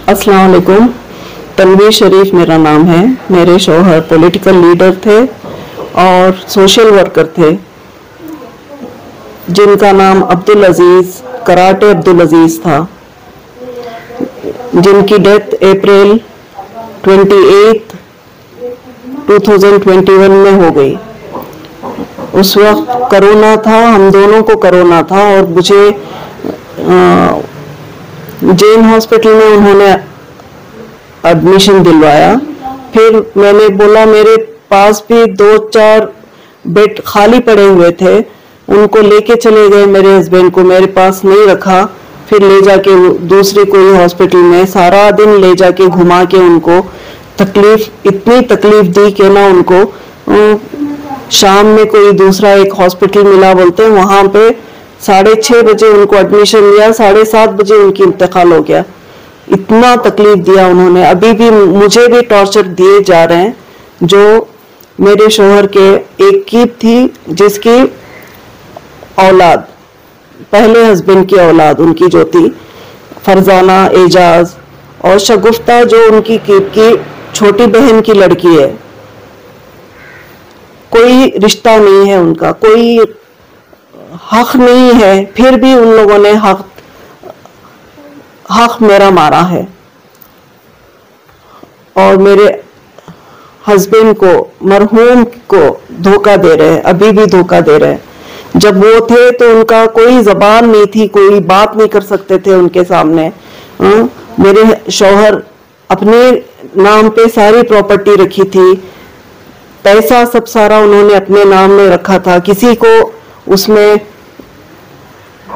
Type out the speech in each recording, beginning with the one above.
अस्सलाम वालेकुम। तनवीर शरीफ मेरा नाम है। मेरे शौहर पॉलिटिकल लीडर थे और सोशल वर्कर थे, जिनका नाम अब्दुल अजीज कराटे अब्दुल अजीज था, जिनकी डेथ अप्रैल 28 2021 में हो गई। उस वक्त कोरोना था, हम दोनों को कोरोना था और मुझे जैन हॉस्पिटल में उन्होंने एडमिशन दिलवाया। फिर मैंने बोला, मेरे पास भी 2-4 बेड खाली पड़े हुए थे, उनको लेके चले गए मेरे हस्बैंड को, मेरे पास नहीं रखा। फिर ले जाके दूसरे कोई हॉस्पिटल में सारा दिन ले जाके घुमा के उनको इतनी तकलीफ दी कि ना उनको शाम में कोई दूसरा एक हॉस्पिटल मिला बोलते हैं, वहां पे 6:30 बजे उनको एडमिशन लिया, 7:30 बजे उनकी इंतकाल हो गया। इतना तकलीफ दिया उन्होंने। अभी भी मुझे भी टॉर्चर दिए जा रहे हैं। जो मेरे शोहर के एक की थी, जिसकी औलाद, पहले हस्बैंड की औलाद उनकी जो थी, फरजाना, एजाज और शगुफ्ता, जो उनकी की छोटी बहन की लड़की है, कोई रिश्ता नहीं है उनका, कोई हक नहीं है, फिर भी उन लोगों ने हक मेरा मारा है। और मेरे हस्बैंड को, मरहूम को धोखा दे रहे हैं, अभी भी धोखा दे रहे हैं। जब वो थे तो उनका कोई जबान नहीं थी, कोई बात नहीं कर सकते थे उनके सामने। मेरे शौहर अपने नाम पे सारी प्रॉपर्टी रखी थी, पैसा सब सारा उन्होंने अपने नाम में रखा था, किसी को उसमें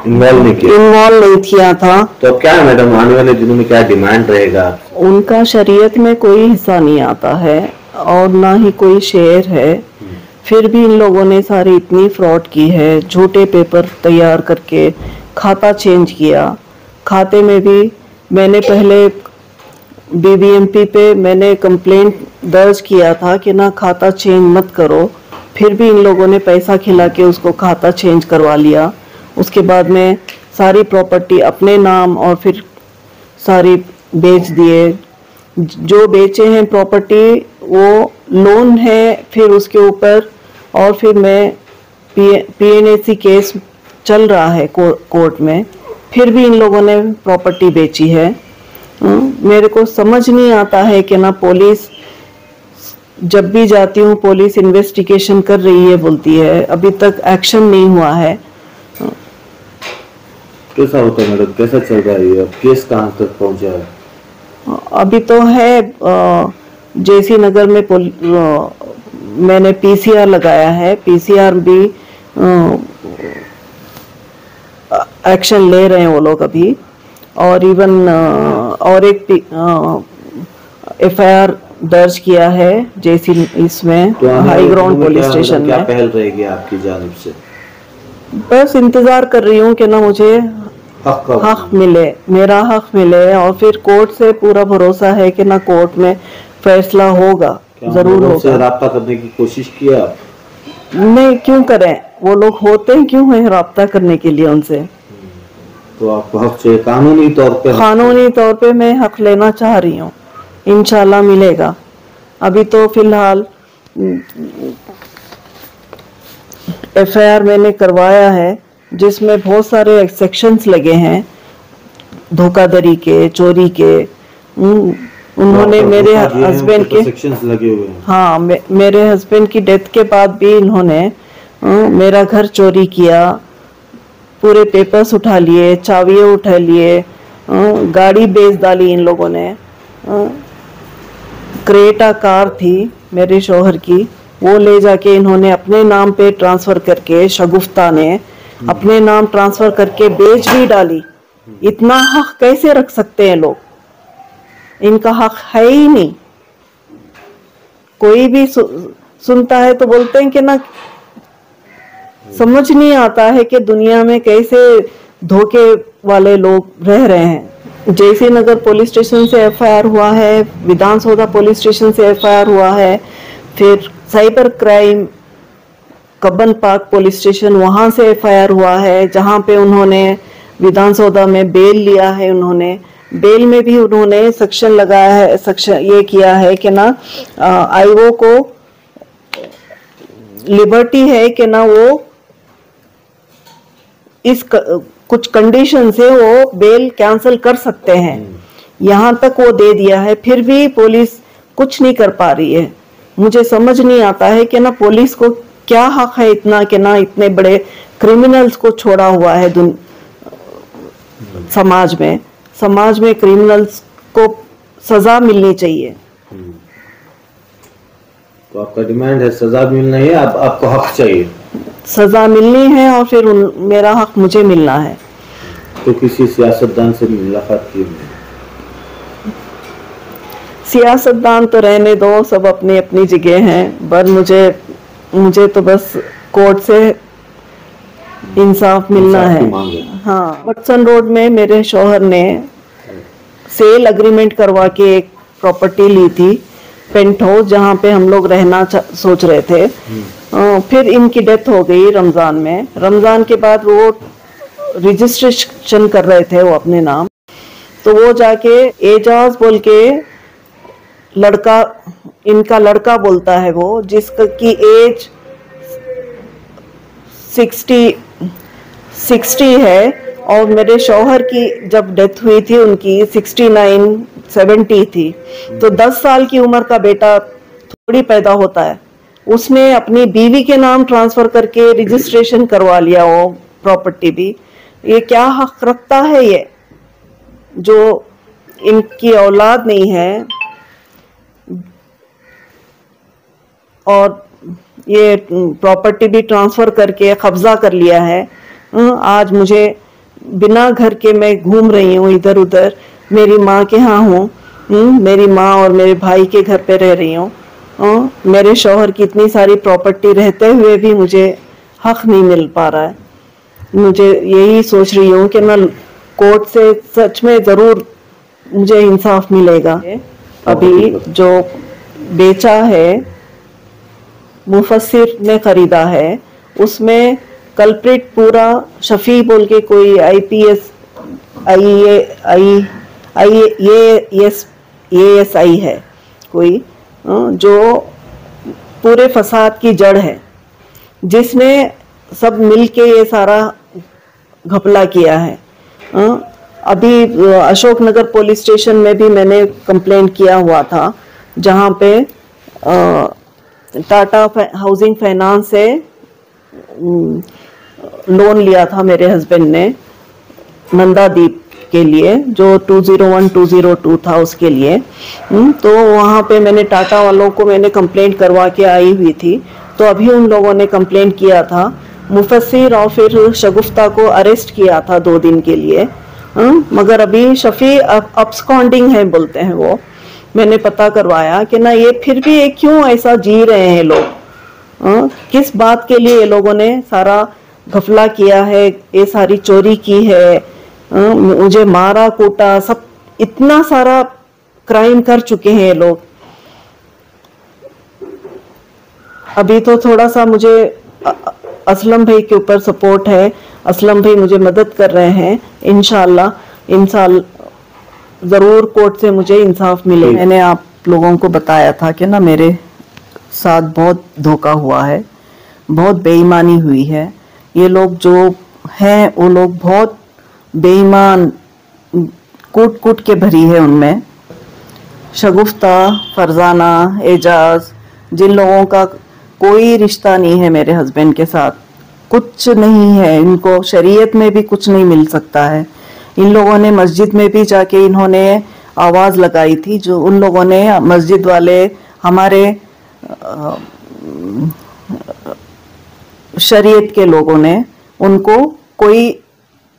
इन्वॉल्व नहीं किया था। तो क्या है मैडम, आने वाले दिनों में क्या डिमांड रहेगा? उनका शरीयत में कोई हिस्सा नहीं आता है और ना ही कोई शेयर है। फिर भी इन लोगों ने सारी इतनी फ्रॉड की है, झूठे पेपर तैयार करके खाता चेंज किया। खाते में भी मैंने पहले बीबीएमपी पे मैंने कंप्लेंट दर्ज किया था कि ना खाता चेंज मत करो, फिर भी इन लोगों ने पैसा खिला के उसको खाता चेंज करवा लिया। उसके बाद में सारी प्रॉपर्टी अपने नाम और फिर सारी बेच दिए। जो बेचे हैं प्रॉपर्टी वो लोन है फिर उसके ऊपर, और फिर मैं पीएनएसी केस चल रहा है कोर्ट में, फिर भी इन लोगों ने प्रॉपर्टी बेची है। मेरे को समझ नहीं आता है कि ना पुलिस, जब भी जाती हूँ पुलिस इन्वेस्टिगेशन कर रही है बोलती है, अभी तक एक्शन नहीं हुआ है। कैसा होता है मैडम, कैसा चल रहा है ये, केस कहाँ तक पहुँचा है? अभी तो है जेसी नगर में मैंने पीसीआर लगाया है, पीसीआर भी एक्शन ले रहे हैं वो लोग अभी। और इवन और एक एफआईआर दर्ज किया है जेसी इसमें, तो हाई ग्राउंड पुलिस स्टेशन में। क्या पहल रहेगी आपकी जानिब से? बस इंतजार कर रही हूँ कि ना मुझे हक मिले, मेरा हक मिले, और फिर कोर्ट से पूरा भरोसा है कि ना कोर्ट में फैसला होगा, जरूर होगा। राब्ता करने की कोशिश किया आप? नहीं, क्यों करें, वो लोग होते हैं क्यों है राब्ता करने के लिए उनसे। तो आपको हक चाहिए कानूनी तौर पे मैं हक लेना चाह रही हूँ, इंशाल्लाह मिलेगा। अभी तो फिलहाल एफआईआर मैंने करवाया है जिसमें बहुत सारे सेक्शंस लगे हैं, धोखाधड़ी के, चोरी के। उन्होंने मेरे हस्बैंड के सेक्शंस लगे हुए हैं। हाँ, मेरे हस्बैंड की डेथ के बाद भी इन्होंने मेरा घर चोरी किया, पूरे पेपर्स उठा लिए, चाबियां उठा लिए, गाड़ी बेच डाली इन लोगों ने। क्रेटा कार थी मेरे शौहर की, वो ले जाके इन्होंने अपने नाम पे ट्रांसफर करके, शगुफ्ता ने अपने नाम ट्रांसफर करके बेच भी डाली। इतना हक कैसे रख सकते हैं लोग, इनका हक है ही नहीं। कोई भी सुनता है तो बोलते हैं कि ना, समझ नहीं आता है कि दुनिया में कैसे धोखे वाले लोग रह रहे हैं। जेसी नगर पुलिस स्टेशन से एफआईआर हुआ है, विधानसौदा पुलिस स्टेशन से एफआईआर हुआ है, फिर cyber crime Cubbon park police station, वहां से एफआईआर हुआ है, जहां पे उन्होंने विधानसौदा में बेल लिया है उन्होंने। बेल में भी उन्होंने सेक्शन लगाया है, सेक्शन ये किया है कि ना आईओ को लिबर्टी है कि ना वो कुछ कंडीशन से वो बेल कैंसिल कर सकते हैं, यहाँ तक वो दे दिया है, फिर भी पुलिस कुछ नहीं कर पा रही है। मुझे समझ नहीं आता है कि ना पुलिस को क्या हक है इतना कि ना इतने बड़े क्रिमिनल्स को छोड़ा हुआ है समाज में क्रिमिनल्स को सजा मिलनी चाहिए। तो आपका डिमांड है सजा मिलना है, आपको हक चाहिए, सजा मिलनी है और फिर मेरा हक मुझे मिलना है। तो किसी सियासतदान से मुलाकात की? सियासतदान तो रहने दो, सब अपनी अपनी जगह हैं, पर मुझे तो बस कोर्ट से इंसाफ मिलना है। हाँ, वटसन रोड में मेरे शौहर ने सेल एग्रीमेंट करवा के एक प्रॉपर्टी ली थी, पेंट हाउस, जहाँ पे हम लोग रहना सोच रहे थे। फिर इनकी डेथ हो गई रमजान में। रमजान के बाद वो रजिस्ट्रेशन कर रहे थे वो अपने नाम, तो वो जाके एजाज बोल के लड़का, इनका लड़का बोलता है वो, जिसकी एज 60 है, और मेरे शौहर की जब डेथ हुई थी उनकी 69-70 थी, तो 10 साल की उम्र का बेटा थोड़ी पैदा होता है। उसने अपनी बीवी के नाम ट्रांसफर करके रजिस्ट्रेशन करवा लिया वो प्रॉपर्टी भी। ये क्या हक रखता है ये, जो इनकी औलाद नहीं है, और ये प्रॉपर्टी भी ट्रांसफर करके कब्जा कर लिया है। आज मुझे बिना घर के मैं घूम रही हूँ इधर उधर, मेरी माँ के यहाँ हूँ, मेरी माँ और मेरे भाई के घर पे रह रही हूँ। मेरे शौहर की इतनी सारी प्रॉपर्टी रहते हुए भी मुझे हक नहीं मिल पा रहा है। मुझे यही सोच रही हूँ कि ना कोर्ट से सच में जरूर मुझे इंसाफ मिलेगा। अभी जो बेचा है, मुफस्सिर ने खरीदा है, उसमें कल्प्रिट पूरा शफी बोल के कोई IPS IASI है कोई, जो पूरे फसाद की जड़ है, जिसने सब मिलके ये सारा घपला किया है। अभी अशोकनगर पुलिस स्टेशन में भी मैंने कंप्लेंट किया हुआ था, जहाँ पे टाटा हाउसिंग फाइनेंस से लोन लिया था मेरे हस्बैंड ने नंदादीप के लिए, जो 201202 था उसके लिए। तो वहाँ पे मैंने टाटा वालों को मैंने कंप्लेंट करवा के आई हुई थी, तो अभी उन लोगों ने कंप्लेंट किया था, मुफस्सिर और फिर शगुफ्ता को अरेस्ट किया था 2 दिन के लिए। मगर अभी शफी अब्सकॉन्डिंग है बोलते हैं वो। मैंने पता करवाया कि ना ये फिर भी क्यों ऐसा जी रहे हैं लोग, किस बात के लिए ये लोगों ने सारा घपला किया है, ये सारी चोरी की है, मुझे मारा कूटा, सब इतना सारा क्राइम कर चुके हैं ये लोग। अभी तो थोड़ा सा मुझे असलम भाई के ऊपर सपोर्ट है, असलम भाई मुझे मदद कर रहे हैं। इंशाल्लाह जरूर कोर्ट से मुझे इंसाफ मिले। मैंने आप लोगों को बताया था कि ना मेरे साथ बहुत धोखा हुआ है, बहुत बेईमानी हुई है। ये लोग जो हैं वो लोग बहुत बेईमान, कूट कूट के भरी है उनमें। शगुफ्ता, फरजाना, एजाज, जिन लोगों का कोई रिश्ता नहीं है मेरे हस्बैंड के साथ, कुछ नहीं है, इनको शरीयत में भी कुछ नहीं मिल सकता है। इन लोगों ने मस्जिद में भी जाके इन्होंने आवाज़ लगाई थी, जो उन लोगों ने मस्जिद वाले हमारे शरीयत के लोगों ने उनको कोई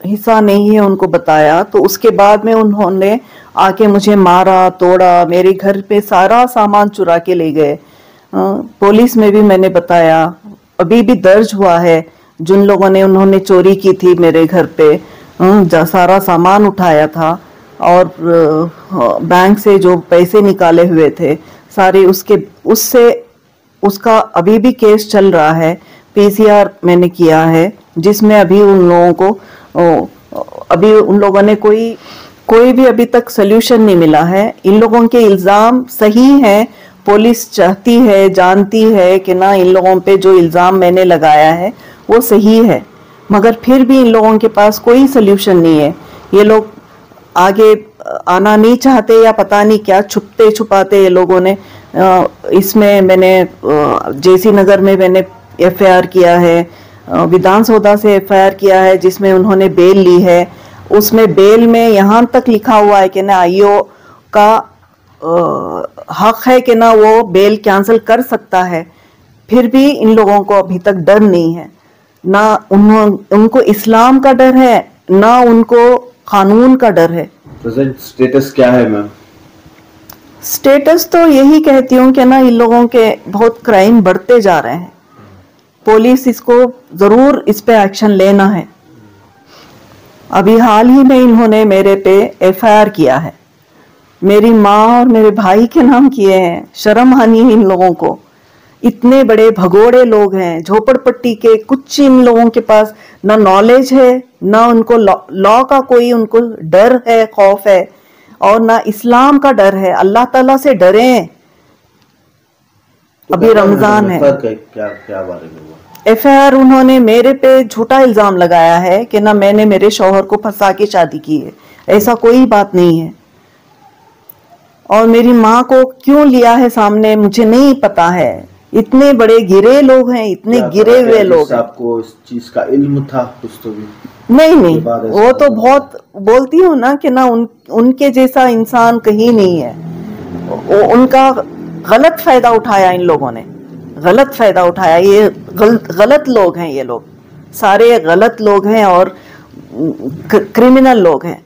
हिस्सा नहीं है उनको बताया, तो उसके बाद में उन्होंने आके मुझे मारा तोड़ा, मेरे घर पे सारा सामान चुरा के ले गए। पुलिस में भी मैंने बताया, अभी भी दर्ज हुआ है, जिन लोगों ने उन्होंने चोरी की थी मेरे घर पे, सारा सामान उठाया था और बैंक से जो पैसे निकाले हुए थे सारे, उसका अभी भी केस चल रहा है। PCR मैंने किया है, जिसमें अभी उन लोगों को अभी उन लोगों ने कोई भी अभी तक सल्यूशन नहीं मिला है। इन लोगों के इल्जाम सही हैं, पुलिस चाहती है, जानती है कि ना इन लोगों पे जो इल्जाम मैंने लगाया है वो सही है, मगर फिर भी इन लोगों के पास कोई सल्यूशन नहीं है। ये लोग आगे आना नहीं चाहते या पता नहीं क्या छुपते छुपाते ये लोगों ने। इसमें मैंने जेसी नगर में मैंने एफआईआर किया है, विधानसौदा से एफआईआर किया है जिसमें उन्होंने बेल ली है। उसमें बेल में यहाँ तक लिखा हुआ है कि ना आईओ का हक है कि ना वो बेल कैंसिल कर सकता है, फिर भी इन लोगों को अभी तक डर नहीं है। ना उनको इस्लाम का डर है, ना उनको कानून का डर है। प्रेजेंट स्टेटस क्या है मैम? स्टेटस तो यही कहती हूँ कि ना इन लोगों के बहुत क्राइम बढ़ते जा रहे हैं, पुलिस इसको जरूर इस पे एक्शन लेना है। अभी हाल ही में इन्होंने मेरे पे एफआईआर किया है, मेरी माँ और मेरे भाई के नाम किए हैं। शर्म आनी है इन लोगों को। इतने बड़े भगोड़े लोग हैं, झोपड़पट्टी के, कुछ इन लोगों के पास ना नॉलेज है, ना उनको लॉ का कोई उनको डर है, खौफ है, और ना इस्लाम का डर है। अल्लाह ताला से डरें। तो अभी रमजान है। क्या बारे में हुआ? एफआईआर उन्होंने मेरे पे झूठा इल्जाम लगाया है कि ना मैंने मेरे शौहर को फंसा के शादी की है, ऐसा कोई बात नहीं है। और मेरी माँ को क्यों लिया है सामने मुझे नहीं पता है। इतने बड़े गिरे लोग हैं, इतने गिरे हुए लोग हैं। आपको इस चीज का इल्म था कुछ तो भी? नहीं, वो तो बहुत बोलती हूँ ना कि ना उनके जैसा इंसान कहीं नहीं है। उनका गलत फायदा उठाया इन लोगों ने, गलत फायदा उठाया। ये गलत लोग हैं, ये लोग सारे गलत लोग हैं और क्रिमिनल लोग हैं।